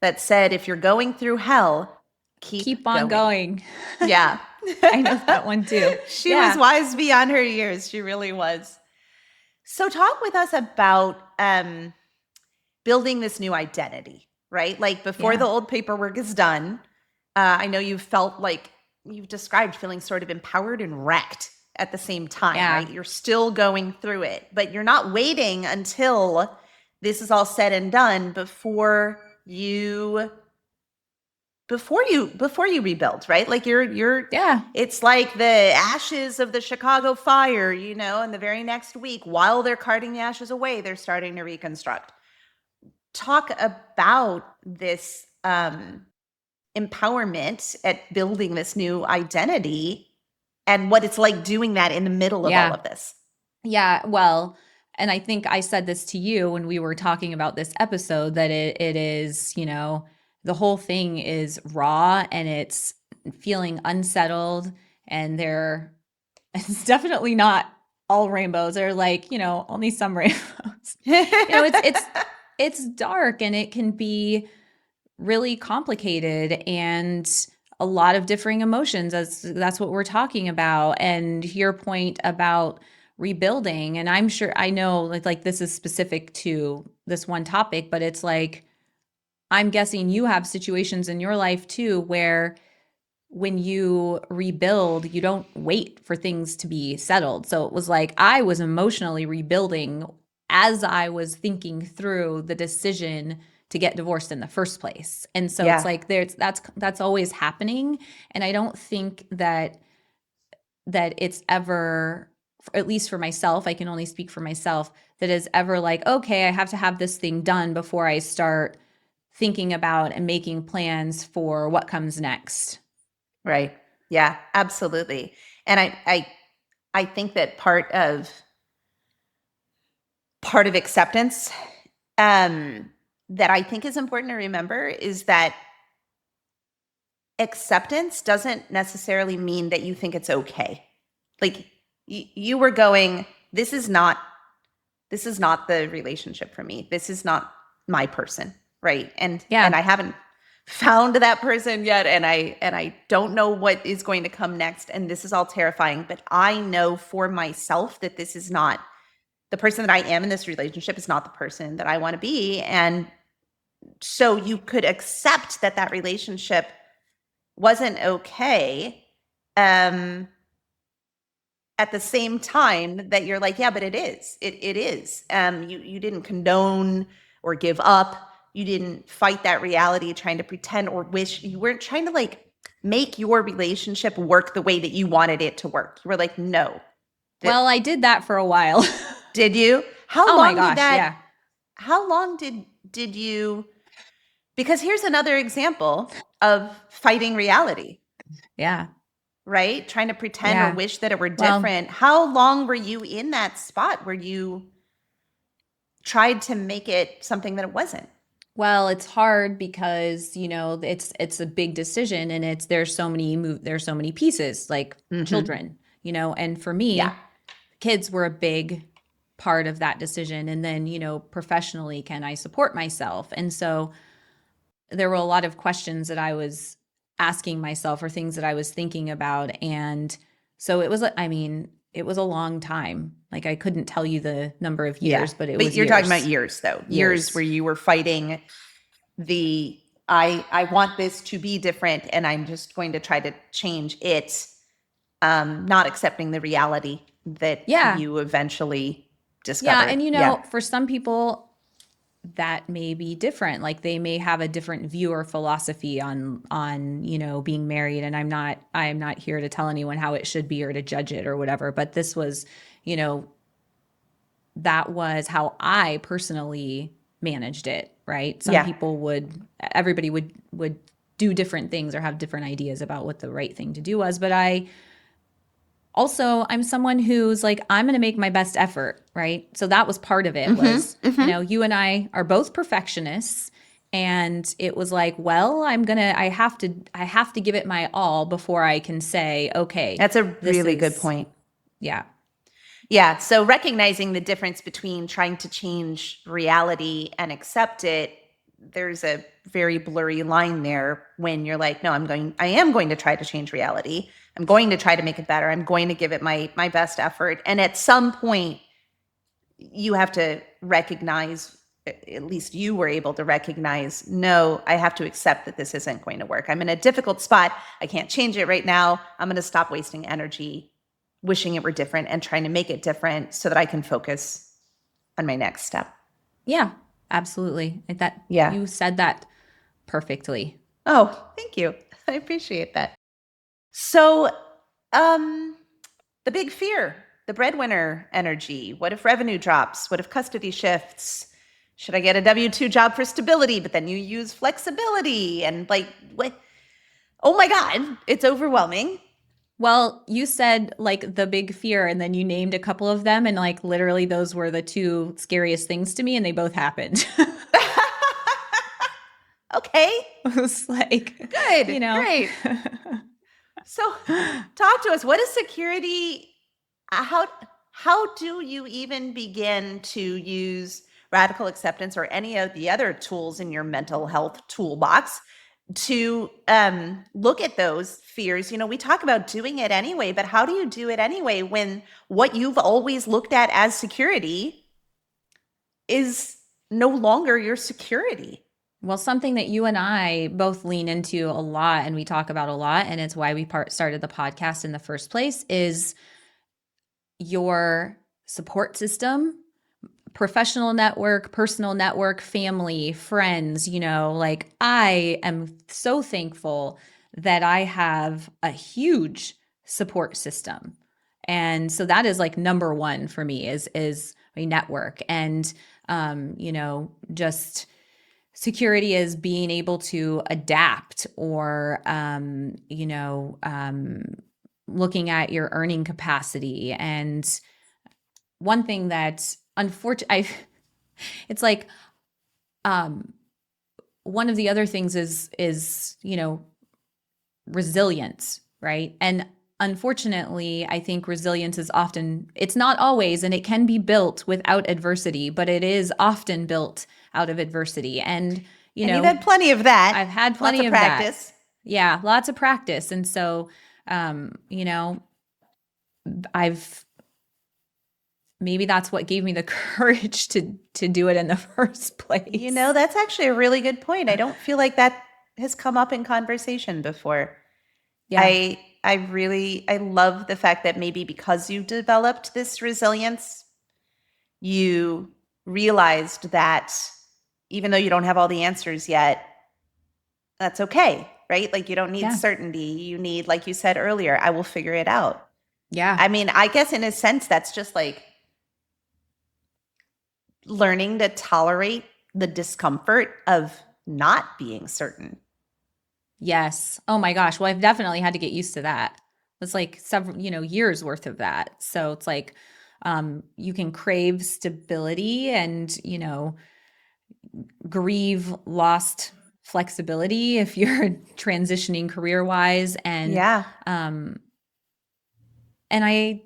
that said, "If you're going through hell, keep Keep on going." going. Yeah. I know that one too. She was Yeah. wise beyond her years. She really was. So talk with us about building this new identity, right? Like, before Yeah. the old paperwork is done, I know you felt like you've described feeling sort of empowered and wrecked at the same time, Yeah. right? You're still going through it, but you're not waiting until this is all said and done before you before you rebuild, right? Like Yeah. it's like the ashes of the Chicago fire, and the very next week, while they're carting the ashes away, they're starting to reconstruct. Talk about this empowerment at building this new identity and what it's like doing that in the middle of all Yeah. of this. Yeah. Well, and I think I said this to you when we were talking about this episode that it is, the whole thing is raw and it's feeling unsettled and it's definitely not all rainbows. They're like, only some rainbows. It's dark and it can be really complicated and a lot of differing emotions, as that's what we're talking about. And your point about rebuilding, and I'm sure I know like this is specific to this one topic, but it's like I'm guessing you have situations in your life too where when you rebuild, you don't wait for things to be settled. So it was like I was emotionally rebuilding as I was thinking through the decision to get divorced in the first place. And so it's Yeah. like that's always happening. And I don't think that it's ever, at least for myself, I can only speak for myself, that is ever like, okay, I have to have this thing done before I start thinking about and making plans for what comes next. Right. Yeah, absolutely. And I think that part of acceptance that I think is important to remember is that acceptance doesn't necessarily mean that you think it's okay. Like you were going, this is not the relationship for me. This is not my person, right? And Yeah. I haven't found that person yet, and I don't know what is going to come next, and this is all terrifying, but I know for myself that this is not the person that I am in this relationship is not the person that I want to be. And so you could accept that relationship wasn't okay. At the same time that you're like, yeah, but it is. It is. You didn't condone or give up. You didn't fight that reality trying to pretend or wish. You weren't trying to like make your relationship work the way that you wanted it to work. You were like, no. Well, I did that for a while. Did you? Oh my gosh, yeah. How long did you, because here's another example of fighting reality, Yeah. right? Trying to pretend or Yeah. wish that it were Well, different. How long were you in that spot where you tried to make it something that it wasn't? well, it's hard because, it's a big decision and there's so many pieces like Mm-hmm. children, and for Yeah. me, kids were a big part of that decision. And then, professionally, can I support myself? And so there were a lot of questions that I was asking myself or things that I was thinking about. And so it was a long time. Like I couldn't tell you the number of Yeah. years, but it But was you're talking about years. years though. Years Years. where you were fighting the I want this to be different and I'm just going to try to change it, not accepting the reality that Yeah. you eventually Yeah. discovered. And, Yeah. for some people, that may be different. Like they may have a different view or philosophy on being married. And I'm not here to tell anyone how it should be or to judge it or whatever. But this was, you know, that was how I personally managed it, right? Yeah. Everybody would do different things or have different ideas about what the right thing to do was. But I'm someone who's like, I'm going to make my best effort, right? So that was part of it was, Mm-hmm. Mm-hmm. you and I are both perfectionists. And it was like, well, I have to give it my all before I can say, okay, That's a this really good is, point. yeah. Yeah. So recognizing the difference between trying to change reality and accept it, there's a very blurry line there when you're like, no, I am going to try to change reality. I'm going to try to make it better. I'm going to give it my best effort. And at some point, you have to recognize, at least you were able to recognize, no, I have to accept that this isn't going to work. I'm in a difficult spot. I can't change it right now. I'm going to stop wasting energy wishing it were different and trying to make it different so that I can focus on my next step. Yeah, absolutely. That Yeah. you said that perfectly. Oh, thank you. I appreciate that. So, um, the big fear, the breadwinner energy. What if revenue drops? What if custody shifts? Should I get a W-2 job for stability? But then you use flexibility and like, what? Oh my God, it's overwhelming. Well, you said like the big fear, and then you named a couple of them, and like literally those were the two scariest things to me, and they both happened. Okay, It was like, good, you know, great. So, talk to us. What is security? How how do you even begin to use radical acceptance or any of the other tools in your mental health toolbox to look at those fears? We talk about doing it anyway, but how do you do it anyway when what you've always looked at as security is no longer your security? well, something that you and I both lean into a lot and we talk about a lot, and it's why we started the podcast in the first place, is your support system, professional network, personal network, family, friends. Like I am so thankful that I have a huge support system. And so that is like number one for me is a network. And just security is being able to adapt, or looking at your earning capacity. And one thing that unfortunately, it's like one of the other things is resilience, right? And unfortunately, I think resilience is often, it's not always, and it can be built without adversity, but it is often built out of adversity. And And you've had plenty of that. I've had Lots plenty of of that. practice. Yeah, lots of practice. And so I've maybe that's what gave me the courage to do it in the first place. That's actually a really good point. I don't feel like that has come up in conversation before. Yeah. I love the fact that maybe because you developed this resilience, you realized that even though you don't have all the answers yet, that's okay, right? Like you don't need Yeah. certainty. You need, like you said earlier, I will figure it out. Yeah. I mean, I guess in a sense, that's just like learning to tolerate the discomfort of not being certain. Yes. Oh my gosh. Well, I've definitely had to get used to that. It's like several, years worth of that. So it's like you can crave stability and, grieve lost flexibility if you're transitioning career wise. Yeah. And I,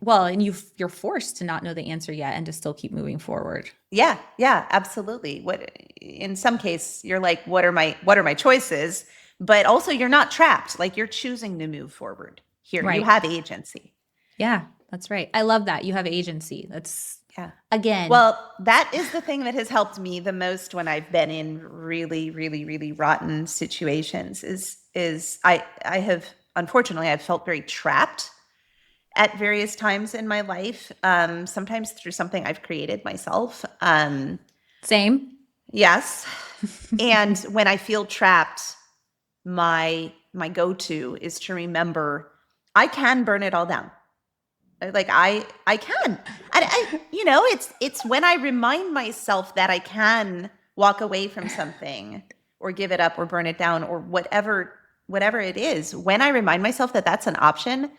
well, and you're forced to not know the answer yet and to still keep moving forward. Yeah, yeah, absolutely. What in some case you're like, what are my choices? But also you're not trapped. Like you're choosing to move forward. Here, you Right. have agency. Yeah, that's right. I love that. You have agency. That's Yeah. again. Well, that is the thing that has helped me the most when I've been in really, really, really rotten situations is I have unfortunately I've felt very trapped at various times in my life. Sometimes through something I've created myself. Same. Yes. And when I feel trapped, my go-to is to remember I can burn it all down. Like I can. It's when I remind myself that I can walk away from something or give it up or burn it down or whatever it is. When I remind myself that that's an option,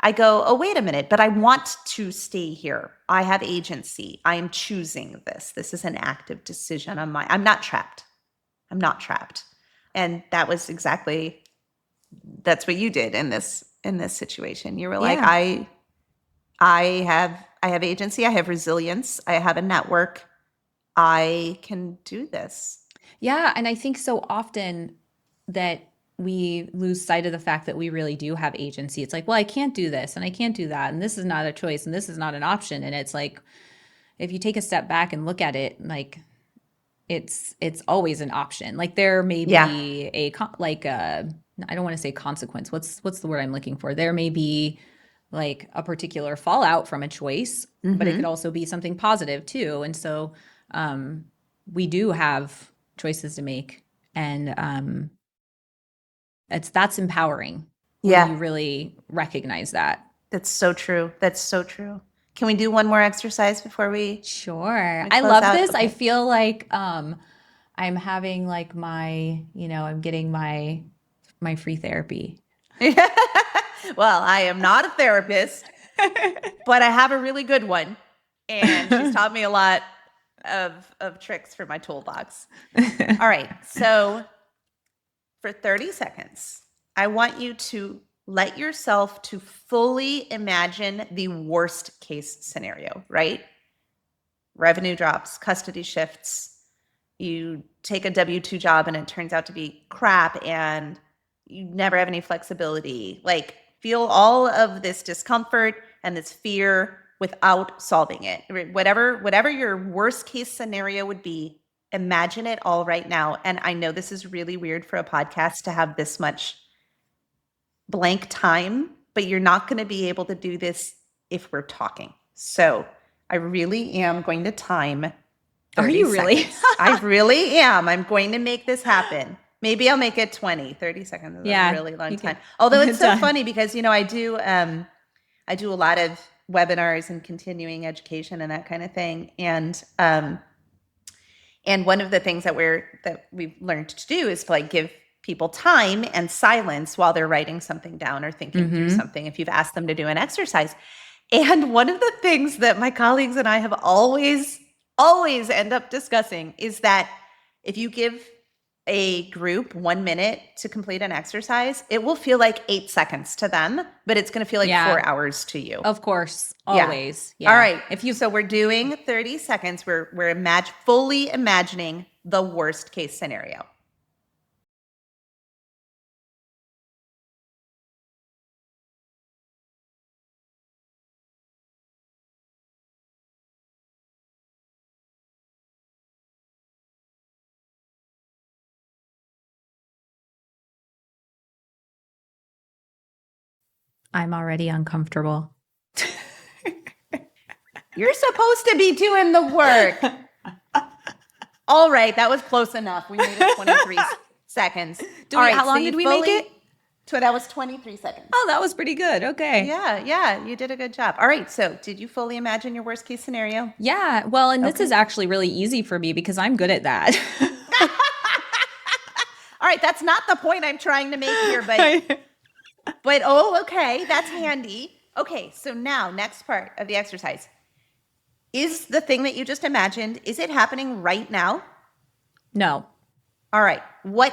I go, "Oh, wait a minute, but I want to stay here. I have agency. I am choosing this. This is an active decision on my I'm not trapped. I'm not trapped." And that's what you did in this situation. You were like, Yeah. I have agency, I have resilience, I have a network. I can do this. Yeah. And I think so often that we lose sight of the fact that we really do have agency. It's like, well, I can't do this and I can't do that. And this is not a choice and this is not an option. And it's like, if you take a step back and look at it, like it's always an option. Like there may Yeah. be I don't want to say consequence. What's the word I'm looking for? There may be like a particular fallout from a choice, but it could Mm-hmm. also be something positive too. And so we do have choices to make. And That's empowering when Yeah, you really recognize that. that's so true. That's so true. Can we do one more exercise before Sure. we I close love out? this. I Okay. feel like I'm having like my, I'm getting my free therapy. Well, I am not a therapist, but I have a really good one, and she's taught me a lot of tricks for my toolbox. All right, so for 30 seconds, I want you to let yourself to fully imagine the worst case scenario, right? Revenue drops, custody shifts, you take a W-2 job and it turns out to be crap and you never have any flexibility. Like, feel all of this discomfort and this fear without solving it. Whatever your worst case scenario would be, imagine it all right now. And I know this is really weird for a podcast to have this much blank time, but you're not going to be able to do this if we're talking. So I really am going to time Are 30 you really? seconds. I really am. I'm going to make this happen. Maybe I'll make it 20. 30 seconds is a Yeah, really long you time. could. Although it's so Done. funny because, I do a lot of webinars and continuing education and that kind of thing. And one of the things that we've learned to do is to like give people time and silence while they're writing something down or thinking through Mm-hmm. something if you've asked them to do an exercise. And one of the things that my colleagues and I have always end up discussing is that if you give a group 1 minute to complete an exercise, it will feel like 8 seconds to them, but it's going to feel like Yeah, 4 hours to you. of course. Yeah. Always. All Yeah. right. So we're doing 30 seconds. We're fully imagining the worst case scenario. I'm already uncomfortable. You're supposed to be doing the work. All right, that was close enough. We made it 23 seconds. All right, How long so did we make it? That was 23 seconds. Oh, that was pretty good. Okay. Yeah, you did a good job. All right, so did you fully imagine your worst case scenario? Yeah. Well, and this Okay. is actually really easy for me because I'm good at that. All right, that's not the point I'm trying to make here, but okay, that's handy. Okay, so now next part of the exercise. Is the thing that you just imagined, is it happening right now? No. All right, what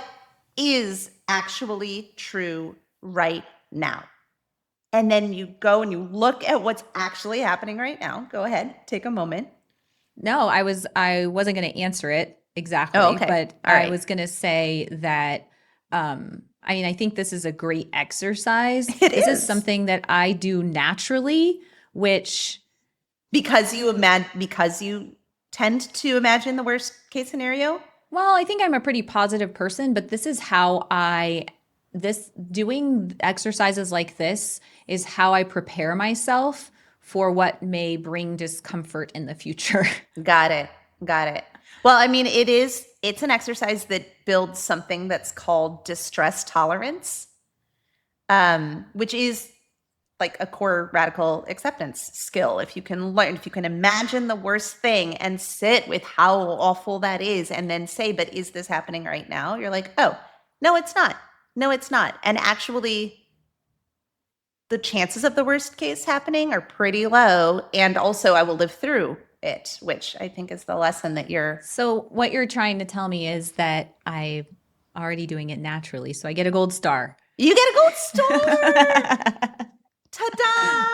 is actually true right now? And then you go and you look at what's actually happening right now. Go ahead, take a moment. No, I wasn't going to answer it Oh, exactly, okay. but All I right. was going to say that I think this is a great exercise. It This is is. something that I do naturally, which Because you tend to imagine the worst case scenario. well, I think I'm a pretty positive person, but this is how this doing exercises like this is how I prepare myself for what may bring discomfort in the future. Got it. Got it. Well, I mean, it's an exercise that builds something that's called distress tolerance, which is like a core radical acceptance skill. If you can imagine the worst thing and sit with how awful that is and then say, but is this happening right now? You're like, oh, no, it's not. No, it's not. And actually, the chances of the worst case happening are pretty low. And also, I will live through it, which I think is the lesson that you're. So, what you're trying to tell me is that I'm already doing it naturally, so I get a gold star. You get a gold star! Ta-da!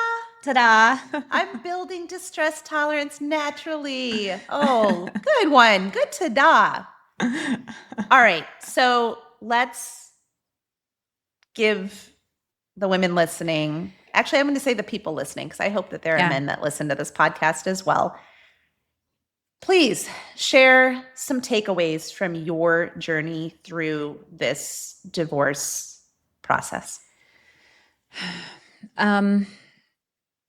Ta-da! I'm building distress tolerance naturally. Oh, good one. Good ta-da. All right. So let's give the women listening, actually, I'm going to say the people listening, because I hope that there are Yeah. men that listen to this podcast as well. Please share some takeaways from your journey through this divorce process.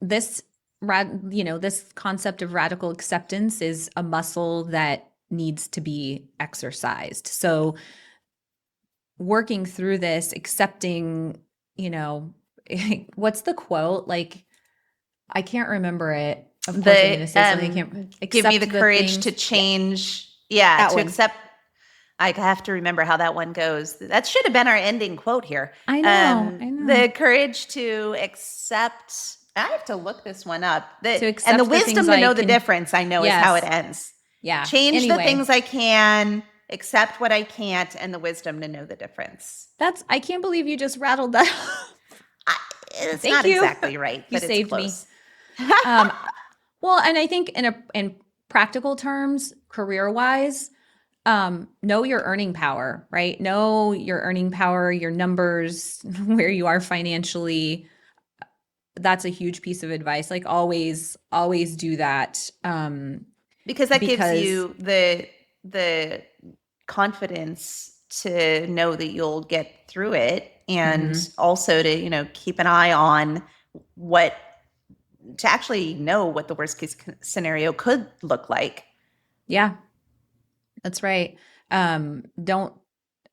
This this concept of radical acceptance is a muscle that needs to be exercised. So working through this, accepting, you know, what's the quote? Like, I can't remember it. Of course, I'm going The to say something I can't give me accept the the courage to things. Yeah, change. Yeah, that to one. accept. I have to remember how that one goes. That should have been our ending quote here. I know. I know. The courage to accept. I have to look this one up. To And the accept the things wisdom to I know the can. difference, I know, is how it Yes. ends. Yeah. Change the Anyway, things I can, accept what I can't, and the wisdom to know the difference. I can't believe you just rattled that. I, it's Thank not you. exactly right, You but it's saved me. close. Um, well, and I think in practical terms, career-wise, know your earning power, right? Know your earning power, your numbers, where you are financially. That's a huge piece of advice. Like always do that. Because that gives Because you the confidence to know that you'll get through it, and mhm, also to keep an eye on what to actually know what the worst case scenario could look like. yeah, that's right. Don't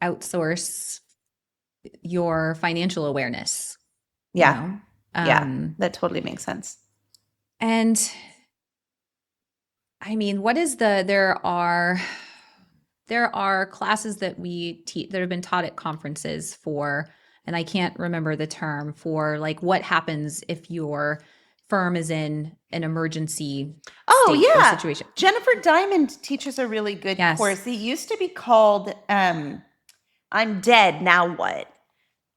outsource your financial awareness, you Yeah, know? yeah, Um, that totally makes sense. and I mean, there are classes that we teach that have been taught at conferences for, and I can't remember the term for, like, what happens if your firm is in an emergency Oh state or yeah, situation. Jennifer Dymond teaches a really good Yes. course. It used to be called "I'm Dead, Now What,"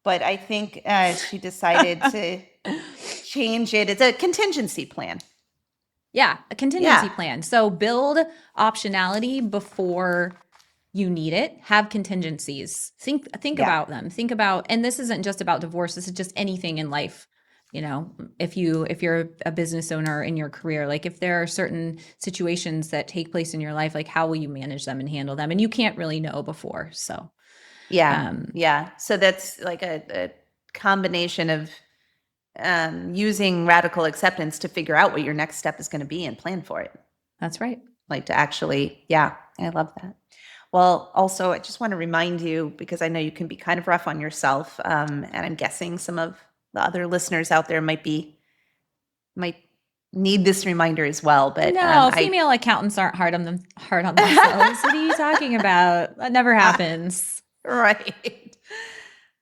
but I think she decided to change it. It's a contingency plan. Yeah, a contingency Yeah, plan. So build optionality before you need it. Have contingencies. Think yeah, about them. Think about, and this isn't just about divorce. This is just anything in life. You know, if you're a business owner in your career, like if there are certain situations that take place in your life, like how will you manage them and handle them? And you can't really know before. So, yeah, um, yeah. So that's like a combination of using radical acceptance to figure out what your next step is going to be and plan for it. that's right. Like to actually, yeah, I love that. Well, also, I just want to remind you because I know you can be kind of rough on yourself, and I'm guessing some of the other listeners out there might need this reminder as well. But No, I female accountants aren't hard on themselves. What are you talking about? That never happens. right.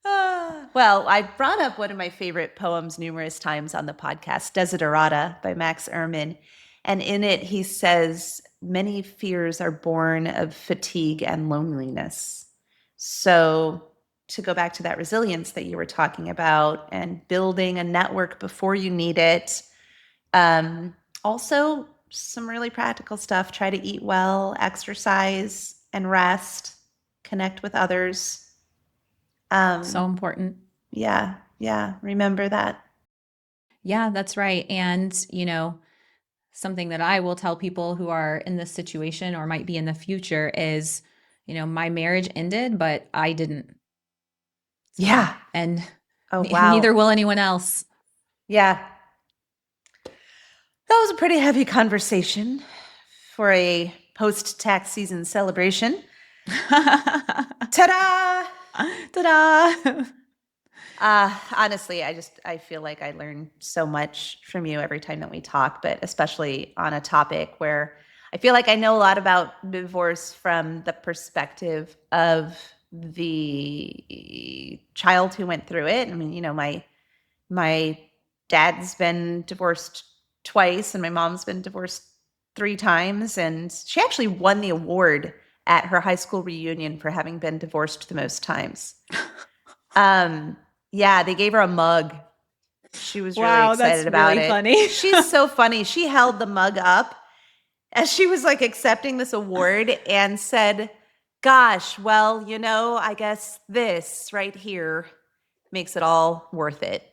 Well, I brought up one of my favorite poems numerous times on the podcast, Desiderata by Max Ehrman. And in it, he says, many fears are born of fatigue and loneliness. So, to go back to that resilience that you were talking about and building a network before you need it, also, some really practical stuff. Try to eat well, exercise, and rest, connect with others. So Um, important. yeah, yeah, remember that. Yeah, that's right. And, something that I will tell people who are in this situation or might be in the future is, my marriage ended, but I didn't. So, Yeah. and Oh, neither wow. will anyone else. Yeah. That was a pretty heavy conversation for a post tax season celebration. Ta-da! Ta-da! Honestly, I feel like I learn so much from you every time that we talk, but especially on a topic where I feel like I know a lot about divorce from the perspective of the child who went through it. I mean, my dad's been divorced twice and my mom's been divorced 3 times, and she actually won the award at her high school reunion for having been divorced the most times. Um, yeah, they gave her a mug. She was really Wow, that's excited about really it. funny. She's so funny. She held the mug up as she was like accepting this award and said, "Gosh, well, I guess this right here makes it all worth it."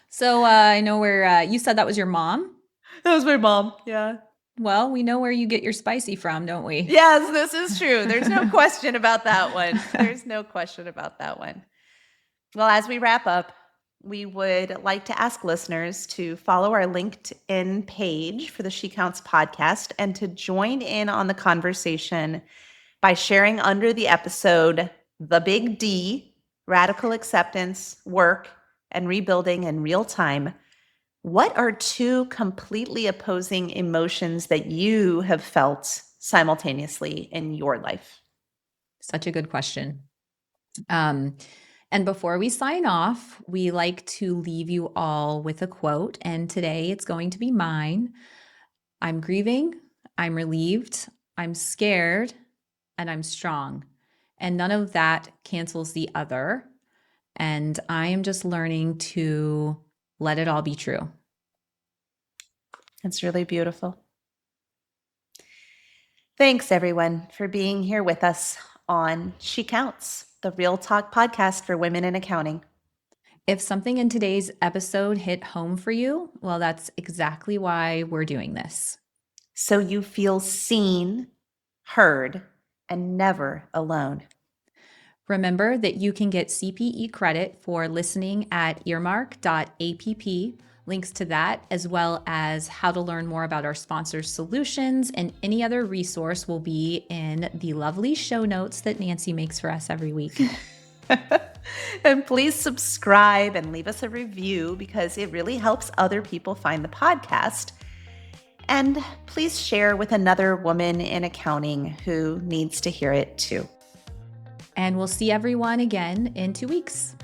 So, I know where you said that was your mom. That was my mom. Yeah. Well, we know where you get your spicy from, don't we? Yes, this is true. There's no question about that one. There's no question about that one. Well, as we wrap up, we would like to ask listeners to follow our LinkedIn page for the She Counts podcast and to join in on the conversation by sharing under the episode, The Big D, Radical Acceptance, Work, and Rebuilding in Real Time. What are two completely opposing emotions that you have felt simultaneously in your life? Such a good question. And before we sign off, we like to leave you all with a quote. And today it's going to be mine. I'm grieving, I'm relieved, I'm scared, and I'm strong. And none of that cancels the other. And I am just learning to let it all be true. It's really beautiful. Thanks, everyone, for being here with us on She Counts, the Real Talk podcast for women in accounting. If something in today's episode hit home for you, well, that's exactly why we're doing this. So you feel seen, heard, and never alone. Remember that you can get CPE credit for listening at earmark.app. Links to that, as well as how to learn more about our sponsors' solutions and any other resource, will be in the lovely show notes that Nancy makes for us every week. And please subscribe and leave us a review because it really helps other people find the podcast. And please share with another woman in accounting who needs to hear it too. And we'll see everyone again in 2 weeks.